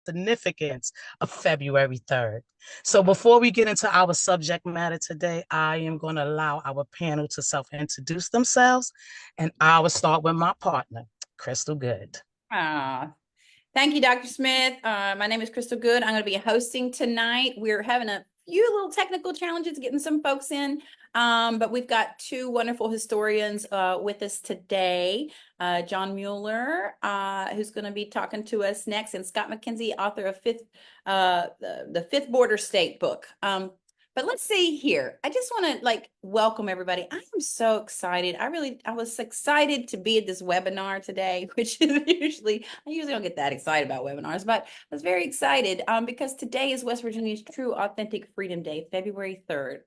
significance of February 3rd. So before we get into our subject matter today, I am going to allow our panel to self-introduce themselves, and I will start with my partner, Crystal Good. Ah, thank you, Dr. Smith. My name is Crystal Good. I'm going to be hosting tonight. We're having a few little technical challenges getting some folks in, but we've got two wonderful historians with us today. John Mueller, who's going to be talking to us next, and Scott McKenzie, author of the Fifth Border State book. But let's see here. I just want to welcome everybody. I am so excited. I was excited to be at this webinar today, which is I usually don't get that excited about webinars, but I was very excited because today is West Virginia's true authentic Freedom Day, February 3rd.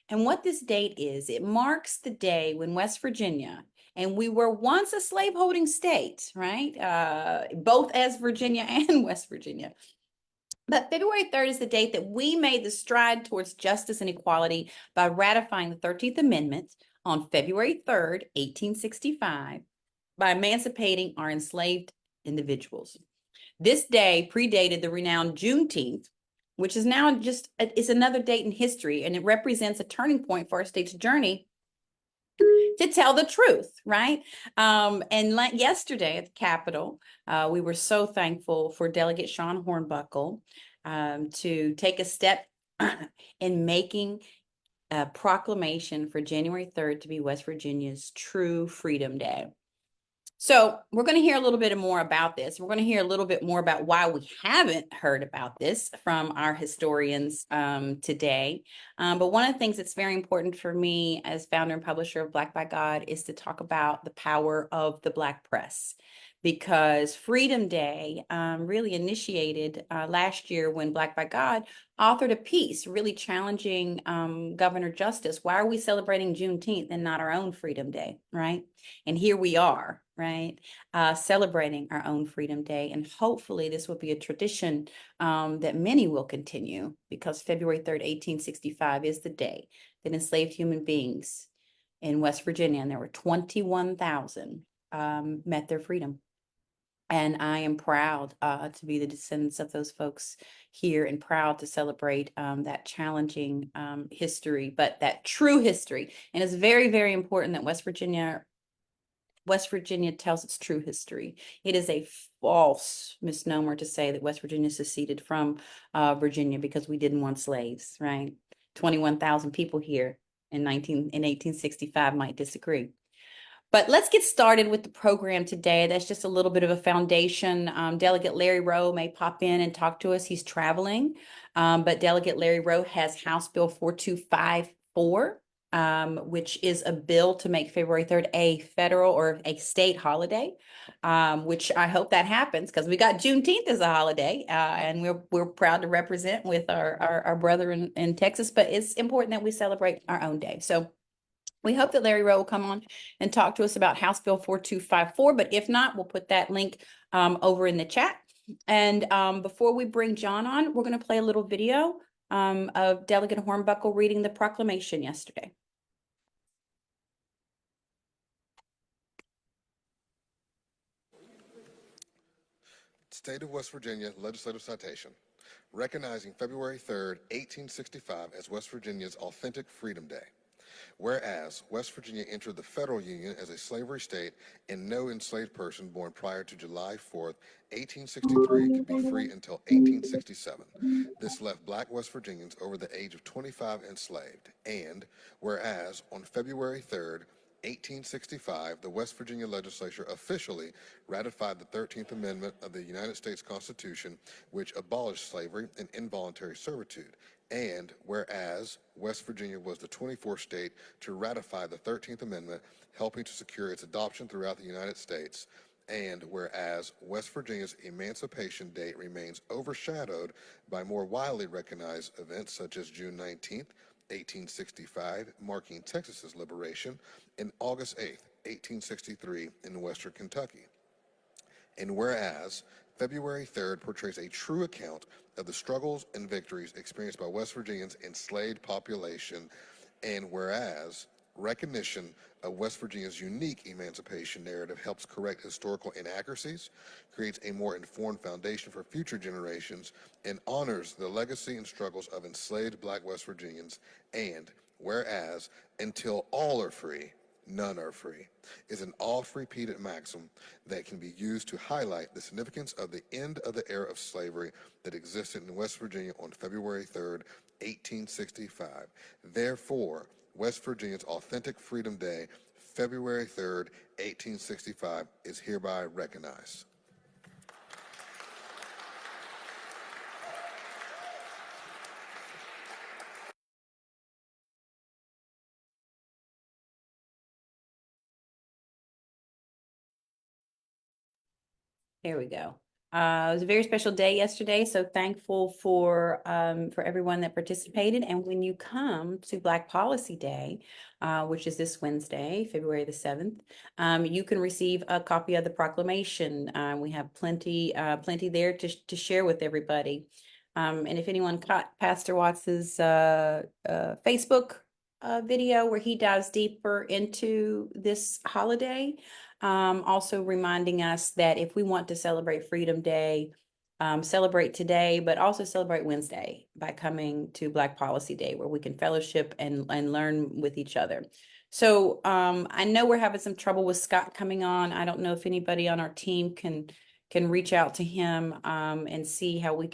And what this date is, it marks the day when West Virginia, and we were once a slaveholding state, right? Both as Virginia and West Virginia. But February 3rd is the date that we made the stride towards justice and equality by ratifying the 13th Amendment on February 3rd, 1865, by emancipating our enslaved individuals. This day predated the renowned Juneteenth, which is now is another date in history, and it represents a turning point for our state's journey to tell the truth, right? And yesterday at the Capitol, we were so thankful for Delegate Sean Hornbuckle to take a step in making a proclamation for January 3rd to be West Virginia's true Freedom Day. So we're going to hear a little bit more about this. We're going to hear a little bit more about why we haven't heard about this from our historians today. But one of the things that's very important for me as founder and publisher of Black by God is to talk about the power of the Black press. Because Freedom Day really initiated last year when Black by God authored a piece really challenging Governor Justice. Why are we celebrating Juneteenth and not our own Freedom Day, right? And here we are, right, celebrating our own Freedom Day. And hopefully this will be a tradition that many will continue, because February 3rd, 1865 is the day that enslaved human beings in West Virginia, and there were 21,000, met their freedom. And I am proud to be the descendants of those folks here, and proud to celebrate that challenging history, but that true history. And it's very, very important that West Virginia tells its true history. It is a false misnomer to say that West Virginia seceded from Virginia because we didn't want slaves, right? 21,000 people here in 1865 might disagree. But let's get started with the program today. That's just a little bit of a foundation. Delegate Larry Rowe may pop in and talk to us. He's traveling, but Delegate Larry Rowe has House Bill 4254, which is a bill to make February 3rd a federal or a state holiday, which I hope that happens, because we got Juneteenth as a holiday, and we're proud to represent with our brother in Texas, but it's important that we celebrate our own day. So we hope that Larry Rowe will come on and talk to us about House Bill 4254, but if not, we'll put that link over in the chat. And before we bring John on, we're going to play a little video of Delegate Hornbuckle reading the proclamation yesterday. State of West Virginia Legislative Citation. Recognizing February 3rd, 1865 as West Virginia's authentic Freedom Day. Whereas West Virginia entered the federal union as a slavery state, and no enslaved person born prior to July 4th, 1863 could be free until 1867. This left black West Virginians over the age of 25 enslaved. And whereas on February 3rd, 1865, the West Virginia legislature officially ratified the 13th Amendment of the United States Constitution, which abolished slavery and involuntary servitude. And whereas West Virginia was the 24th state to ratify the 13th Amendment, helping to secure its adoption throughout the United States. And whereas West Virginia's Emancipation Date remains overshadowed by more widely recognized events such as June 19th, 1865, marking Texas's liberation, and August 8th, 1863, in western Kentucky. And whereas February 3rd portrays a true account of the struggles and victories experienced by West Virginia's enslaved population, and whereas Recognition of West Virginia's unique emancipation narrative helps correct historical inaccuracies, creates a more informed foundation for future generations, and honors the legacy and struggles of enslaved Black West Virginians. And whereas, until all are free, none are free, is an oft-repeated maxim that can be used to highlight the significance of the end of the era of slavery that existed in West Virginia on February 3rd, 1865. Therefore, West Virginia's authentic Freedom Day, February 3rd, 1865, is hereby recognized. There we go. It was a very special day yesterday, so thankful for everyone that participated. And when you come to Black Policy Day, which is this Wednesday, February the 7th, you can receive a copy of the proclamation. We have plenty there to share with everybody. And if anyone caught Pastor Watts's Facebook video where he dives deeper into this holiday, also reminding us that if we want to celebrate Freedom Day, celebrate today, but also celebrate Wednesday by coming to Black Policy Day, where we can fellowship and learn with each other. So I know we're having some trouble with Scott coming on. I don't know if anybody on our team can reach out to him and see how we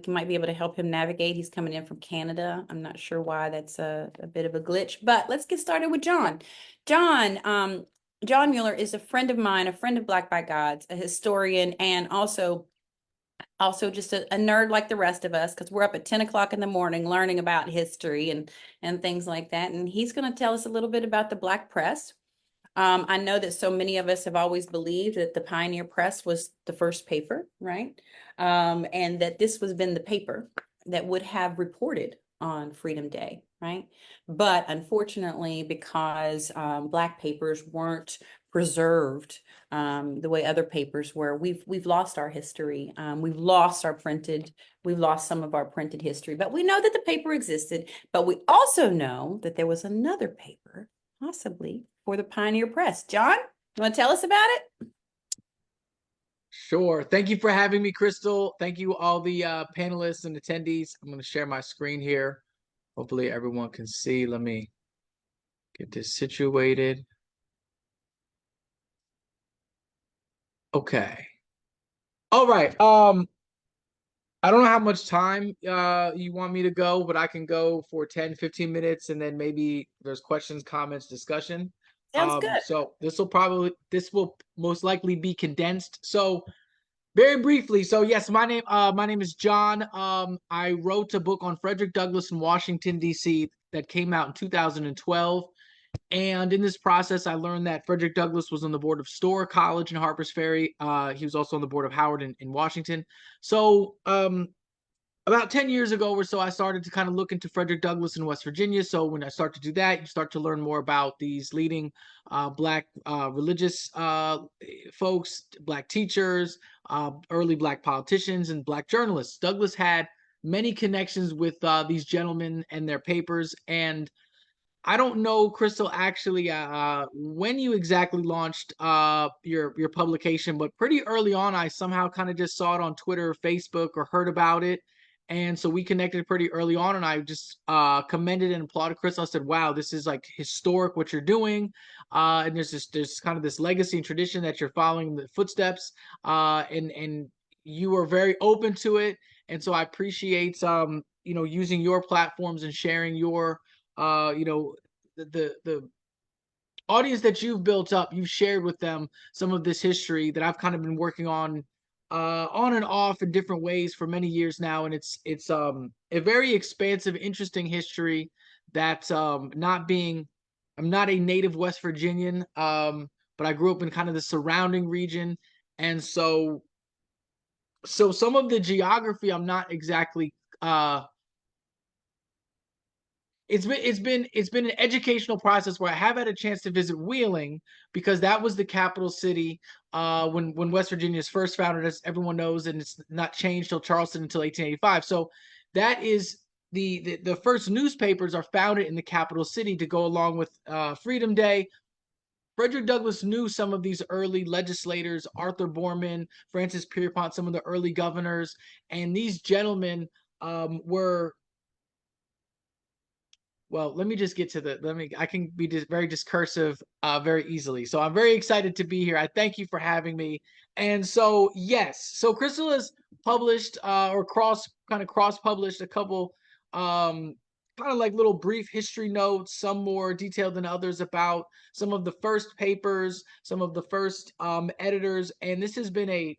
might be able to help him navigate. He's coming in from Canada. I'm not sure why that's a bit of a glitch, but let's get started with John. John Mueller is a friend of mine, a friend of Black by Gods, a historian, and also just a nerd like the rest of us, because we're up at 10 o'clock in the morning learning about history and things like that. And he's going to tell us a little bit about the Black press. I know that so many of us have always believed that the Pioneer Press was the first paper, right? And that this was been the paper that would have reported on Freedom Day, right? But unfortunately, because Black papers weren't preserved the way other papers were, we've lost our history. We've lost some of our printed history, but we know that the paper existed. But we also know that there was another paper, possibly for the Pioneer Press. John, you want to tell us about it? Sure. Thank you for having me, Crystal. Thank you, all the panelists and attendees. I'm going to share my screen here. Hopefully everyone can see. Let me get this situated. Okay. All right. I don't know how much time you want me to go, but I can go for 10, 15 minutes, and then maybe there's questions, comments, discussion. Sounds good. So this will most likely be condensed. So very briefly, so yes, my name is John. I wrote a book on Frederick Douglass in Washington, D.C. that came out in 2012. And in this process, I learned that Frederick Douglass was on the board of Storr College in Harpers Ferry. He was also on the board of Howard in Washington. So about 10 years ago or so, I started to kind of look into Frederick Douglass in West Virginia. So when I start to do that, you start to learn more about these leading Black religious folks, Black teachers, early Black politicians, and Black journalists. Douglass had many connections with these gentlemen and their papers. And I don't know, Crystal, actually, when you exactly launched your publication, but pretty early on, I somehow kind of just saw it on Twitter or Facebook or heard about it. And so we connected pretty early on, and I just commended and applauded Crystal. I said, wow, this is like historic what you're doing. And there's kind of this legacy and tradition that you're following the footsteps. And you were very open to it. And so I appreciate using your platforms and sharing your the audience that you've built up. You've shared with them some of this history that I've kind of been working on and off in different ways for many years now. And it's a very expansive, interesting history that I'm not a native West Virginian, but I grew up in kind of the surrounding region. And so some of the geography I'm not exactly it's been an educational process where I have had a chance to visit Wheeling, because that was the capital city when West Virginia is first founded, as everyone knows, and it's not changed till Charleston until 1885. So that is the first newspapers are founded in the capital city to go along with Freedom Day. Frederick Douglass knew some of these early legislators, Arthur Borman, Francis Pierpont, some of the early governors, and these gentlemen were, well, let me just get to I can be very discursive very easily. So I'm very excited to be here. I thank you for having me. And so, yes, so Crystal has published or cross-published a couple kind of like little brief history notes, some more detailed than others about some of the first papers, some of the first editors. And this has been a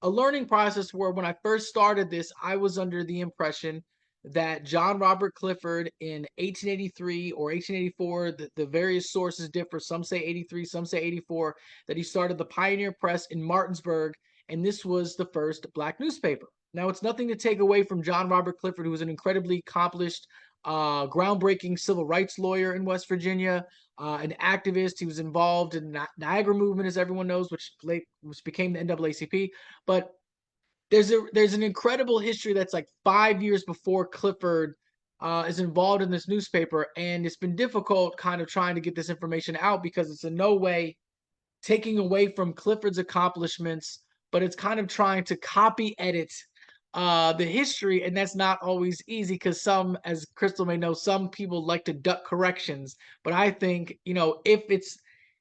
learning process where when I first started this, I was under the impression that John Robert Clifford in 1883 or 1884, the various sources differ. Some say 83, some say 84, that he started the Pioneer Press in Martinsburg, and this was the first Black newspaper. Now, it's nothing to take away from John Robert Clifford, who was an incredibly accomplished, groundbreaking civil rights lawyer in West Virginia, an activist. He was involved in the Niagara movement, as everyone knows, which became the NAACP. But there's an incredible history that's like 5 years before Clifford is involved in this newspaper, and it's been difficult kind of trying to get this information out because it's in no way taking away from Clifford's accomplishments, but it's kind of trying to copy edit the history, and that's not always easy because some, as Crystal may know, some people like to duck corrections. But I think, if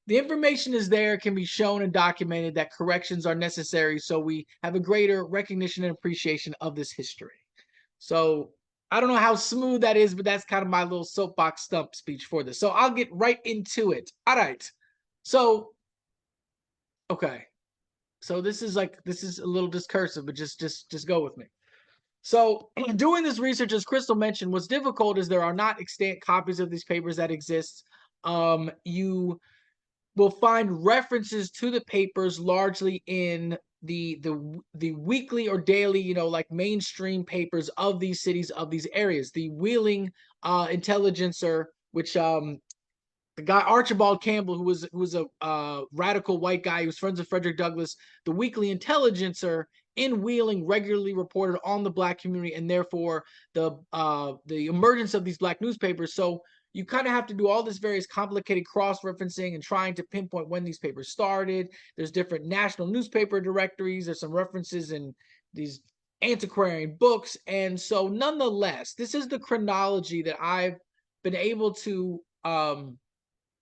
the information is there, can be shown and documented, that corrections are necessary so we have a greater recognition and appreciation of this history. So I don't know how smooth that is, but that's kind of my little soapbox stump speech for this. So I'll get right into it. All right. So, okay. So this is a little discursive, but just go with me. So doing this research, as Crystal mentioned, what's difficult is there are not extant copies of these papers that exist. You will find references to the papers largely in the weekly or daily, like mainstream papers of these cities, of these areas. The Wheeling Intelligencer, which the guy Archibald Campbell, who was a radical white guy who was friends with Frederick Douglass, the Weekly Intelligencer in Wheeling regularly reported on the Black community and therefore the emergence of these Black newspapers. So you kind of have to do all this various complicated cross-referencing and trying to pinpoint when these papers started. There's different national newspaper directories. There's some references in these antiquarian books. And so nonetheless, this is the chronology that I've been able to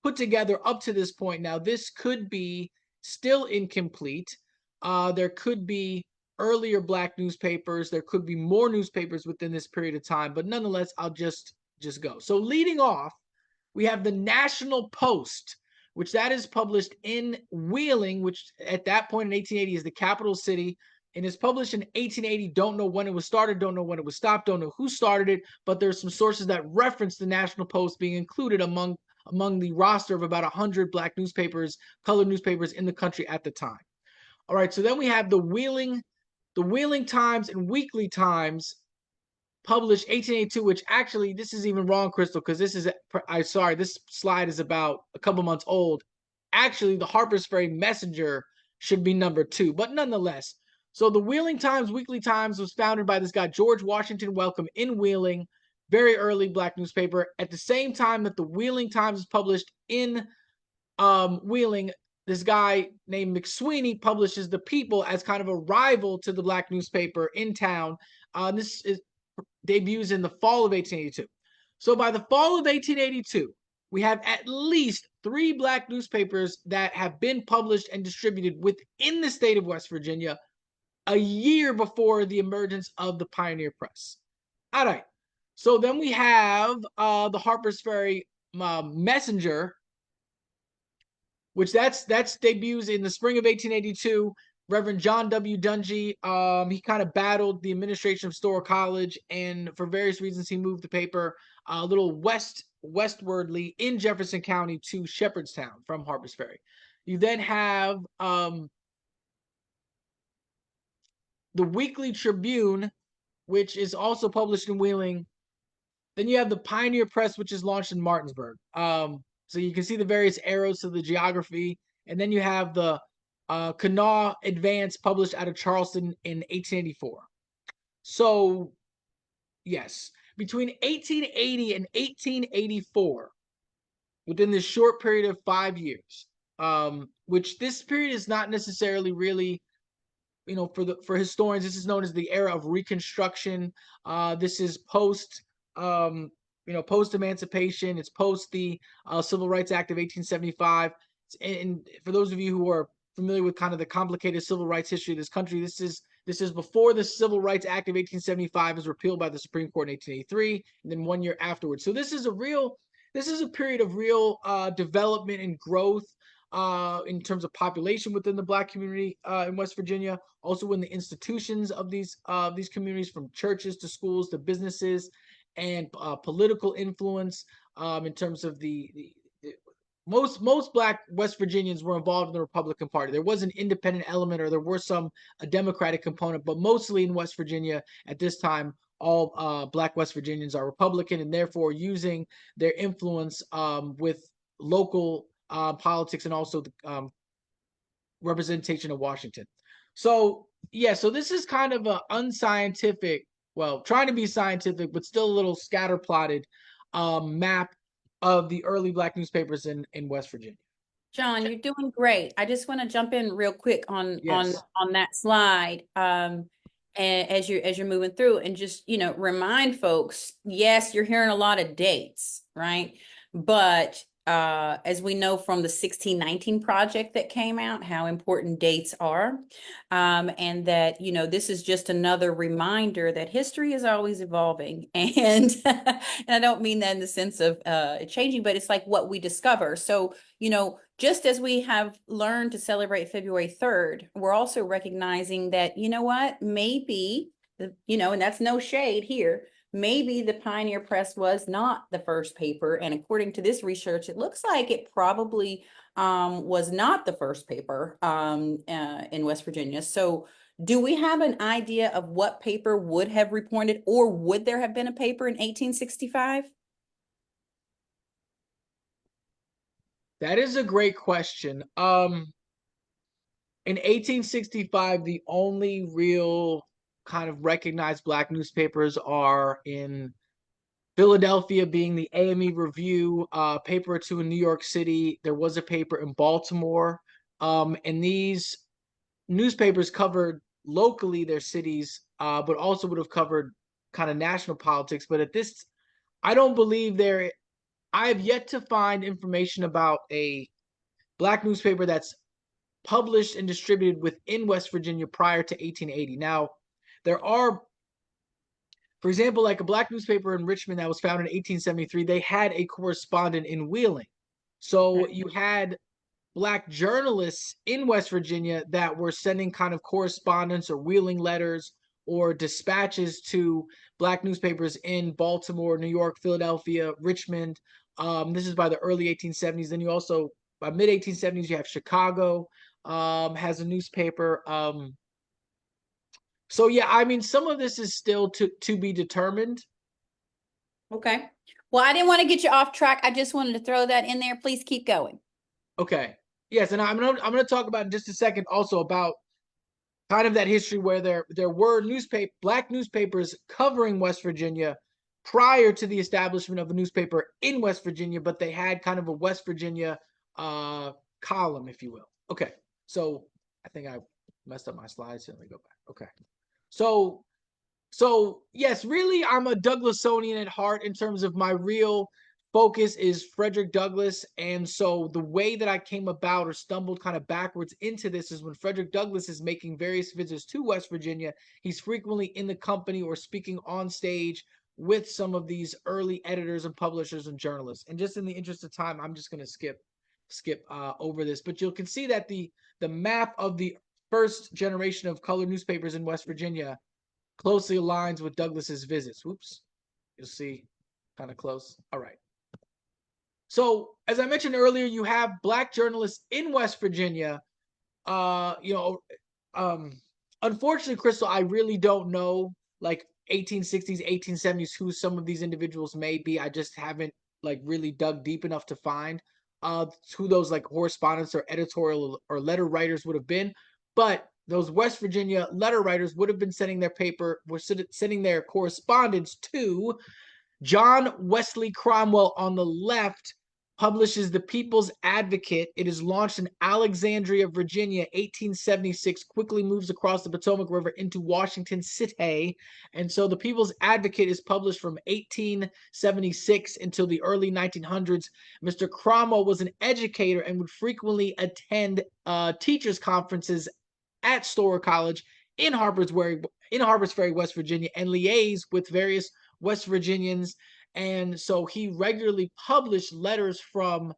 put together up to this point. Now, this could be still incomplete. There could be earlier Black newspapers. There could be more newspapers within this period of time. But nonetheless, I'll just go. So leading off, we have the National Post, which that is published in Wheeling, which at that point in 1880 is the capital city, and is published in 1880. Don't know when it was started, don't know when it was stopped, don't know who started it, but there's some sources that reference the National Post being included among the roster of about 100 Black newspapers, colored newspapers in the country at the time. All right, so then we have the Wheeling Times and Weekly Times, published 1882, which actually, this is even wrong, Crystal, because this slide is about a couple months old. Actually, the Harper's Ferry Messenger should be number 2, but nonetheless. So the Wheeling Times, Weekly Times was founded by this guy, George Washington Welcome, in Wheeling, very early Black newspaper. At the same time that the Wheeling Times is published in Wheeling, this guy named McSweeney publishes the People as kind of a rival to the Black newspaper in town. This debuts in the fall of 1882. So by the fall of 1882, we have at least 3 Black newspapers that have been published and distributed within the state of West Virginia a year before the emergence of the Pioneer Press. All right. So then we have the Harper's Ferry Messenger, which that's debuts in the spring of 1882. Reverend John W. Dungy, he kind of battled the administration of Storer College, and for various reasons, he moved the paper a little westwardly in Jefferson County to Shepherdstown from Harper's Ferry. You then have the Weekly Tribune, which is also published in Wheeling. Then you have the Pioneer Press, which is launched in Martinsburg. So you can see the various arrows to the geography. And then you have the Kanawha Advance, published out of Charleston in 1884. So, yes. between 1880 and 1884, within this short period of 5 years, which this period is not necessarily really, for historians, this is known as the era of Reconstruction. This is post, post emancipation. It's post the Civil Rights Act of 1875. And for those of you who are familiar with kind of the complicated civil rights history of this country, this is before the Civil Rights Act of 1875 is repealed by the Supreme Court in 1883, and then 1 year afterwards. So this is a period of real development and growth in terms of population within the Black community in West Virginia, also in the institutions of these communities, from churches to schools to businesses, and political influence in terms of the most Black West Virginians were involved in the Republican Party. There was an independent element, or there were a Democratic component, but mostly in West Virginia at this time, all Black West Virginians are Republican, and therefore using their influence with local politics and also the representation of Washington. So so this is kind of an unscientific, well, trying to be scientific, but still a little scatter plotted map of the early Black newspapers in West Virginia. John, you're doing great. I just want to jump in real quick on that slide. And as you're moving through, and just, remind folks, yes, you're hearing a lot of dates, right? But as we know from the 1619 project that came out, how important dates are, and that, this is just another reminder that history is always evolving. And, and I don't mean that in the sense of changing, but it's like what we discover. So, just as we have learned to celebrate February 3rd, we're also recognizing that, maybe, and that's no shade here, maybe the Pioneer Press was not the first paper. And according to this research, it looks like it probably was not the first paper in West Virginia. So do we have an idea of what paper would have reported, or would there have been a paper in 1865? That is a great question. In 1865, the only real kind of recognized Black newspapers are in Philadelphia, being the AME Review, paper or two in New York City. There was a paper in Baltimore. And these newspapers covered locally their cities, but also would have covered kind of national politics. But at this, I don't believe I have yet to find information about a Black newspaper that's published and distributed within West Virginia prior to 1880. Now, there are, for example, like a Black newspaper in Richmond that was founded in 1873, they had a correspondent in Wheeling. So you had Black journalists in West Virginia that were sending kind of correspondence or Wheeling letters or dispatches to Black newspapers in Baltimore, New York, Philadelphia, Richmond. This is by the early 1870s. Then you also, by mid 1870s, you have Chicago has a newspaper. So yeah, I mean, some of this is still to be determined. Okay. Well, I didn't want to get you off track. I just wanted to throw that in there. Please keep going. Okay. Yes, and I'm gonna talk about in just a second also about kind of that history where there were Black newspapers covering West Virginia prior to the establishment of a newspaper in West Virginia, but they had kind of a West Virginia column, if you will. Okay, so I think I messed up my slides. Let me go back. Okay, so yes, really, I'm a Douglasonian at heart in terms of my real focus is Frederick Douglass. And so the way that I came about or stumbled kind of backwards into this is when Frederick Douglass is making various visits to West Virginia, he's frequently in the company or speaking on stage with some of these early editors and publishers and journalists. And just in the interest of time, I'm just going to skip over this, but you can see that the map of the first generation of colored newspapers in West Virginia closely aligns with Douglass's visits. Whoops, you'll see kind of close. All right. So as I mentioned earlier, you have Black journalists in West Virginia. Unfortunately, Crystal, I really don't know, like 1860s, 1870s, who some of these individuals may be. I just haven't like really dug deep enough to find who those like correspondents or editorial or letter writers would have been. But those West Virginia letter writers would have been sending their correspondence to John Wesley Cromwell on the left. Publishes the People's Advocate. It is launched in Alexandria, Virginia, 1876, quickly moves across the Potomac River into Washington City. And so the People's Advocate is published from 1876 until the early 1900s. Mr. Cromwell was an educator and would frequently attend teachers' conferences at Storer College in Harpers Ferry, West Virginia, and liaise with various West Virginians. And so he regularly published letters from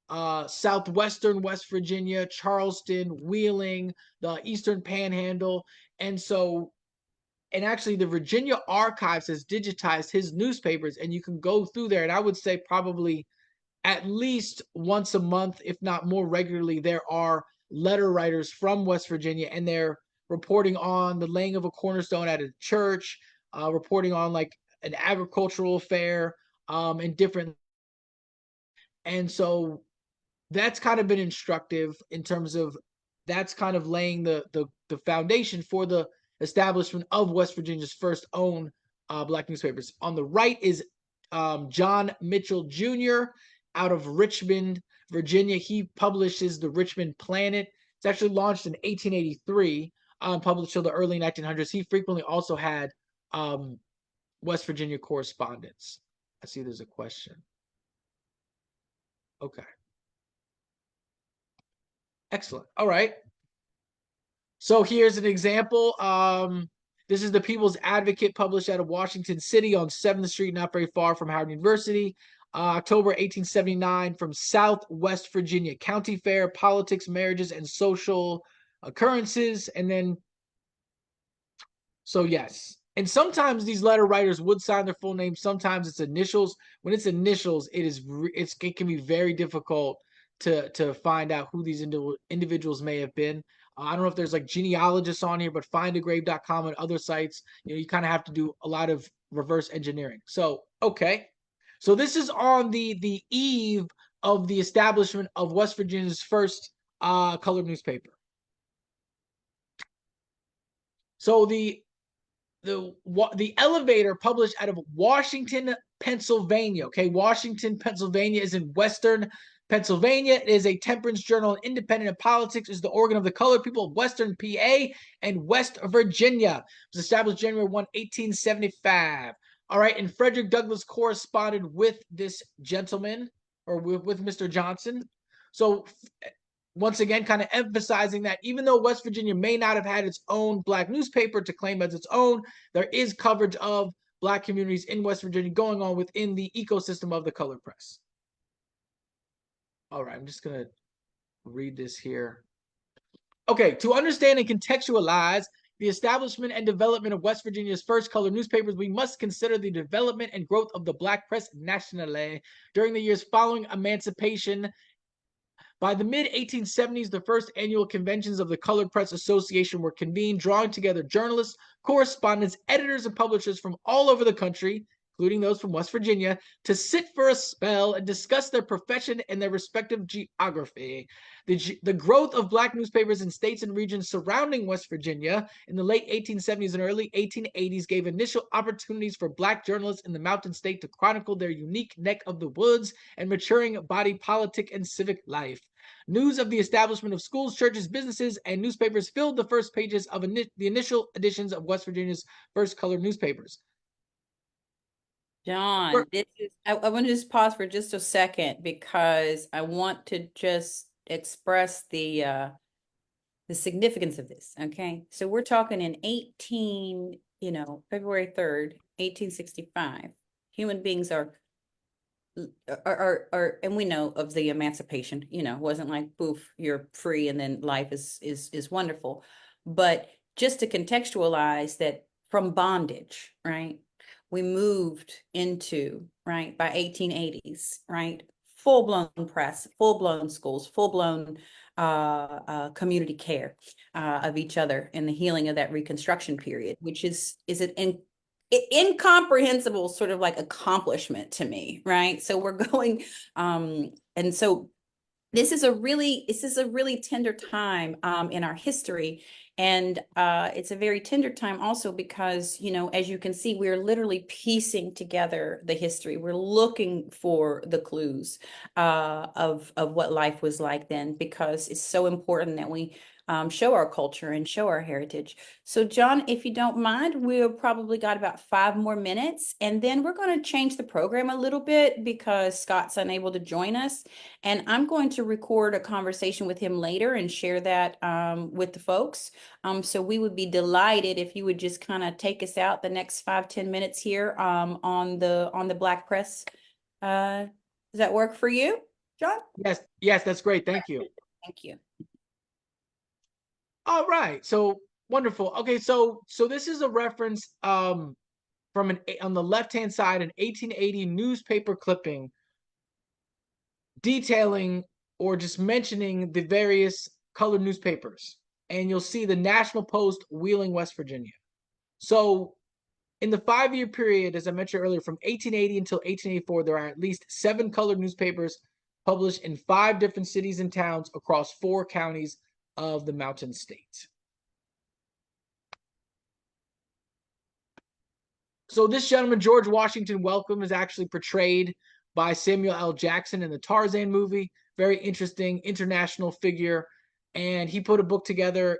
southwestern West Virginia, Charleston, Wheeling, the Eastern Panhandle. And actually the Virginia Archives has digitized his newspapers, and you can go through there. And I would say probably at least once a month, if not more regularly, there are letter writers from West Virginia, and they're reporting on the laying of a cornerstone at a church, reporting on like an agricultural affair, and different. And so that's kind of been instructive in terms of that's kind of laying the foundation for the establishment of West Virginia's first own Black newspapers. On the right is John Mitchell Jr. out of Richmond, Virginia. He publishes the Richmond Planet. It's actually launched in 1883, published till the early 1900s. He frequently also had West Virginia correspondence. I see there's a question. Okay. Excellent. All right. So here's an example. This is the People's Advocate, published out of Washington City on 7th Street, not very far from Howard University. October 1879, from Southwest Virginia. County Fair, Politics, Marriages, and Social Occurrences. And then, so yes. And sometimes these letter writers would sign their full name. Sometimes it's initials. When it's initials, it can be very difficult to find out who these individuals may have been. I don't know if there's like genealogists on here, but findagrave.com and other sites, you kind of have to do a lot of reverse engineering. So, okay. So this is on the eve of the establishment of West Virginia's first colored newspaper. So the Elevator, published out of Washington, Pennsylvania. Okay, Washington, Pennsylvania is in Western Pennsylvania. It is a temperance journal, and independent of politics, is the organ of the colored people of Western PA and West Virginia. It was established January 1, 1875. All right, and Frederick Douglass corresponded with this gentleman, or with Mr. Johnson. So once again, kind of emphasizing that even though West Virginia may not have had its own Black newspaper to claim as its own, there is coverage of Black communities in West Virginia going on within the ecosystem of the colored press. All right, I'm just going to read this here. Okay, to understand and contextualize the establishment and development of West Virginia's first colored newspapers, we must consider the development and growth of the Black press nationally during the years following emancipation. By the mid-1870s, the first annual conventions of the Colored Press Association were convened, drawing together journalists, correspondents, editors, and publishers from all over the country, including those from West Virginia, to sit for a spell and discuss their profession and their respective geography. The growth of Black newspapers in states and regions surrounding West Virginia in the late 1870s and early 1880s gave initial opportunities for Black journalists in the Mountain State to chronicle their unique neck of the woods and maturing body politic and civic life. News of the establishment of schools, churches, businesses, and newspapers filled the first pages of the initial editions of West Virginia's first colored newspapers. John, I want to just pause for just a second, because I want to just express the significance of this. Okay, so we're talking in February 3rd, 1865. Human beings are, and we know of the emancipation. It wasn't like poof, you're free and then life is wonderful. But just to contextualize that, from bondage, right? We moved into, right, by 1880s, right, full-blown press, full-blown schools, full-blown community care of each other, and the healing of that Reconstruction period, which is an incomprehensible sort of like accomplishment to me, right? So we're going, and so this is a really tender time in our history. And it's a very tender time also because, you know, as you can see, we're literally piecing together the history. We're looking for the clues of what life was like then, because it's so important that we show our culture and show our heritage. So John, if you don't mind, we've probably got about 5 more minutes, and then we're going to change the program a little bit because Scott's unable to join us. And I'm going to record a conversation with him later and share that with the folks. So we would be delighted if you would just kind of take us out the next 5-10 minutes here on the Black Press. Does that work for you, John? Yes, that's great. Thank you. Thank you. All right, so wonderful. Okay, so this is a reference from on the left-hand side, an 1880 newspaper clipping detailing or just mentioning the various colored newspapers. And you'll see the National Post, Wheeling, West Virginia. So in the 5-year period, as I mentioned earlier, from 1880 until 1884, there are at least 7 colored newspapers published in 5 different cities and towns across 4 counties of the Mountain State. So this gentleman, George Washington Welcome, is actually portrayed by Samuel L. Jackson in the Tarzan movie. Very interesting international figure. And he put a book together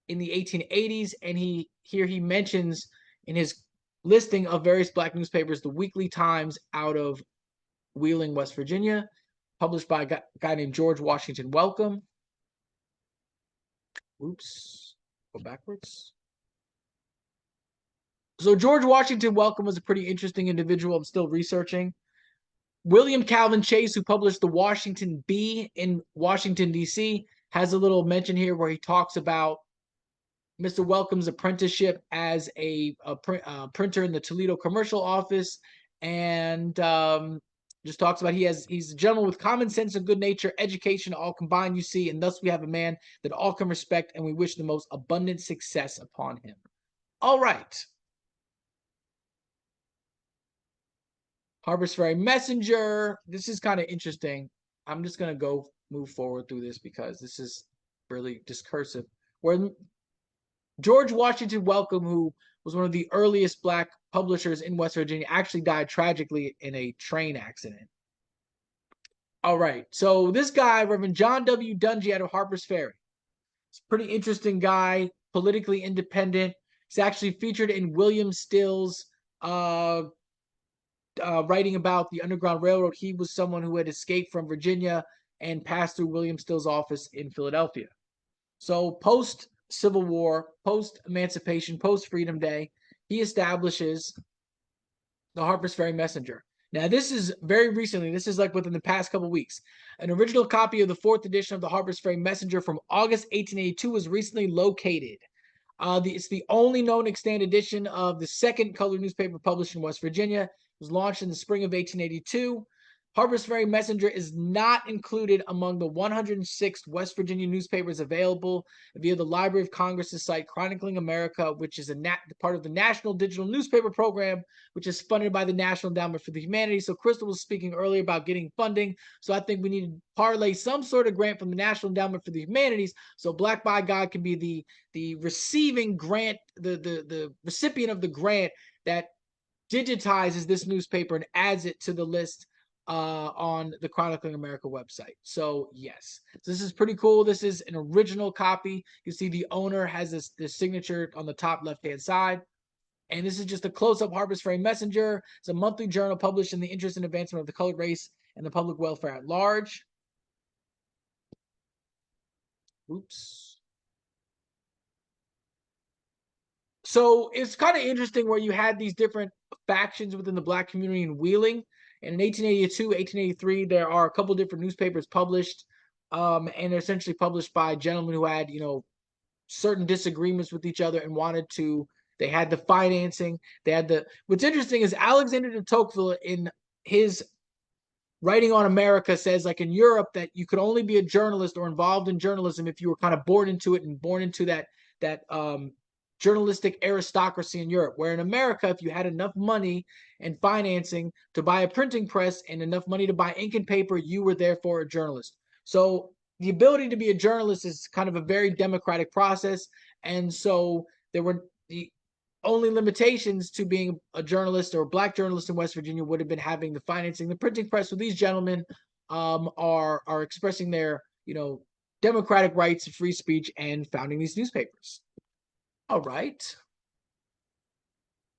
in the 1880s, and he mentions in his listing of various black newspapers, the Weekly Times out of Wheeling, West Virginia, published by a guy named George Washington Welcome. Oops, go backwards. So George Washington Welcome was a pretty interesting individual. I'm still researching. William Calvin Chase, who published the Washington Bee in Washington, D.C., has a little mention here where he talks about Mr. Welcome's apprenticeship as a printer in the Toledo commercial office, and just talks about he's a gentleman with common sense and good nature, education, all combined, you see, and thus we have a man that all can respect, and we wish the most abundant success upon him. All right. Harpers Ferry Messenger. This is kind of interesting. I'm just going to move forward through this because this is really discursive. Where George Washington Welcome, who was one of the earliest black publishers in West Virginia, actually died tragically in a train accident. All right. So this guy, Reverend John W. Dungy out of Harpers Ferry. He's a pretty interesting guy, politically independent. He's actually featured in William Still's writing about the Underground Railroad. He was someone who had escaped from Virginia and passed through William Still's office in Philadelphia. So post-Civil War, post-emancipation, post-Freedom Day, he establishes the Harpers Ferry Messenger. Now, this is very recently. This is like within the past couple weeks. An original copy of the 4th edition of the Harpers Ferry Messenger from August 1882 was recently located. It's the only known extant edition of the second colored newspaper published in West Virginia. It was launched in the spring of 1882. Harpers Ferry Messenger is not included among the 106 West Virginia newspapers available via the Library of Congress's site, Chronicling America, which is a part of the National Digital Newspaper Program, which is funded by the National Endowment for the Humanities. So Crystal was speaking earlier about getting funding. So I think we need to parlay some sort of grant from the National Endowment for the Humanities so Black by God can be the receiving grant, the recipient of the grant that digitizes this newspaper and adds it to the list on the Chronicling America website. So yes, so this is pretty cool. This is an original copy. You see the owner has this signature on the top left-hand side. And this is just a close-up Harpers Ferry Messenger. It's a monthly journal published in the interest and advancement of the colored race and the public welfare at large. Oops. So it's kind of interesting where you had these different factions within the black community in Wheeling. And in 1882, 1883, there are a couple different newspapers published, and they're essentially published by gentlemen who had, certain disagreements with each other and they had the financing, what's interesting is Alexander de Tocqueville in his writing on America says, like in Europe, that you could only be a journalist or involved in journalism if you were kind of born into it and born into that journalistic aristocracy in Europe, where in America, if you had enough money and financing to buy a printing press and enough money to buy ink and paper, you were therefore a journalist. So the ability to be a journalist is kind of a very democratic process. And so there were the only limitations to being a journalist or a Black journalist in West Virginia would have been having the financing, the printing press. So these gentlemen are expressing their, democratic rights of free speech and founding these newspapers. All right.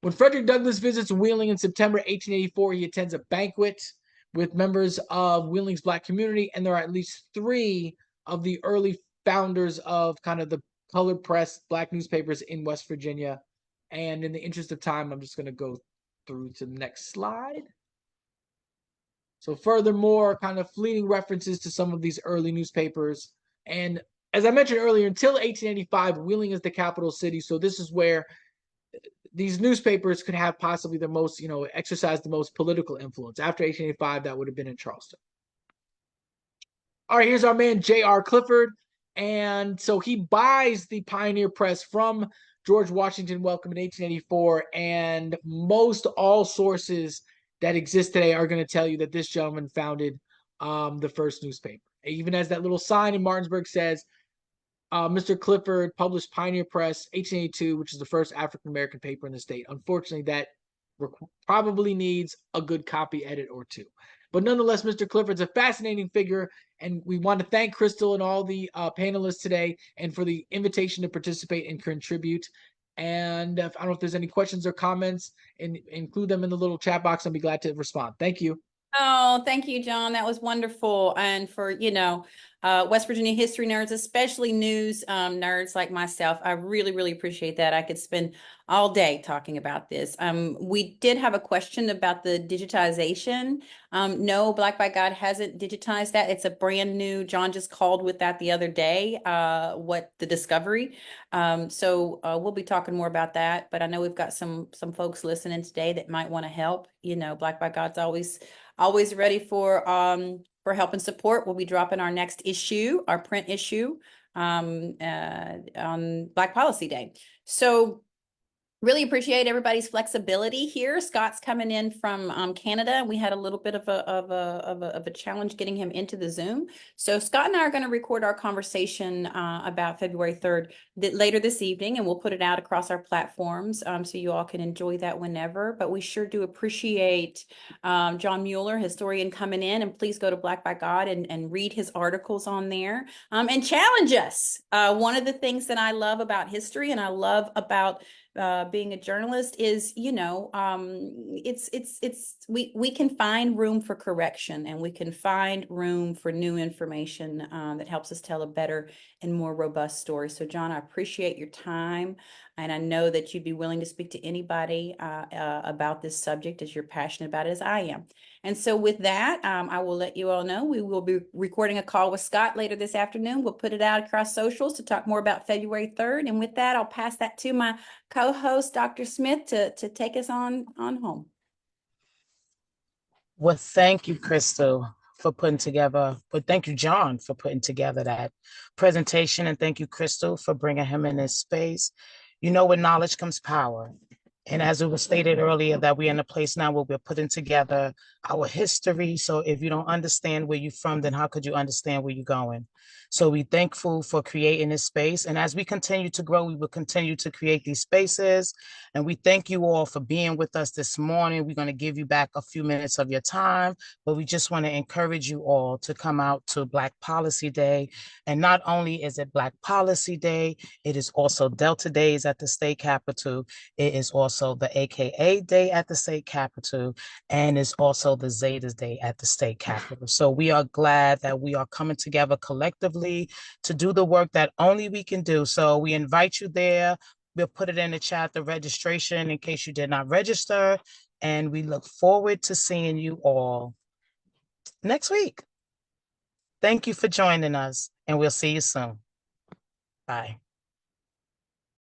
When Frederick Douglass visits Wheeling in September 1884, he attends a banquet with members of Wheeling's Black community, and there are at least 3 of the early founders of kind of the colored press Black newspapers in West Virginia. And in the interest of time, I'm just going to go through to the next slide. So furthermore, kind of fleeting references to some of these early newspapers. And as I mentioned earlier, until 1885, Wheeling is the capital city. So this is where these newspapers could have possibly the most, exercise the most political influence. After 1885, that would have been in Charleston. All right, here's our man, J.R. Clifford. And so he buys the Pioneer Press from George Washington Welcome in 1884. And most all sources that exist today are going to tell you that this gentleman founded the first newspaper. It even as that little sign in Martinsburg says, Mr. Clifford published Pioneer Press 1882, which is the first African-American paper in the state. Unfortunately, that probably needs a good copy edit or 2. But nonetheless, Mr. Clifford's a fascinating figure, and we want to thank Crystal and all the panelists today and for the invitation to participate and contribute. And I don't know if there's any questions or comments, and include them in the little chat box. I'll be glad to respond. Thank you. Oh, thank you, John. That was wonderful. And for, West Virginia history nerds, especially news nerds like myself, I really, really appreciate that. I could spend all day talking about this. We did have a question about the digitization. No, Black by God hasn't digitized that. It's a brand new, John just called with that the other day, what the discovery. So we'll be talking more about that, but I know we've got some folks listening today that might want to help. Black by God's always ready for help and support. We'll be dropping our next issue, our print issue, on Black Policy Day. So really appreciate everybody's flexibility here. Scott's coming in from Canada. We had a little bit of a challenge getting him into the Zoom. So Scott and I are going to record our conversation about February 3rd later this evening, and we'll put it out across our platforms so you all can enjoy that whenever. But we sure do appreciate John Mueller, historian, coming in, and please go to Black by God and read his articles on there and challenge us. One of the things that I love about history and I love about being a journalist is, we can find room for correction, and we can find room for new information that helps us tell a better and more robust story. So John, I appreciate your time, and I know that you'd be willing to speak to anybody about this subject as you're passionate about it as I am. And so with that, I will let you all know we will be recording a call with Scott later this afternoon. We'll put it out across socials to talk more about February 3rd. And with that, I'll pass that to my co-host, Dr. Smith, to take us on home. Well, thank you, Crystal, for putting together, but thank you, John, for putting together that presentation. And thank you, Crystal, for bringing him in this space. With knowledge comes power. And as it was stated earlier, that we're in a place now where we're putting together our history. So if you don't understand where you're from, then how could you understand where you're going? So we're thankful for creating this space. And as we continue to grow, we will continue to create these spaces. And we thank you all for being with us this morning. We're going to give you back a few minutes of your time, but we just want to encourage you all to come out to Black Policy Day. And not only is it Black Policy Day, it is also Delta Days at the state capitol. It is also the AKA Day at the state capitol, and it's also the Zetas Day at the state capitol. So we are glad that we are coming together collectively to do the work that only we can do. So we invite you there. We'll put it in the chat, the registration, in case you did not register. And we look forward to seeing you all next week. Thank you for joining us, and we'll see you soon. Bye.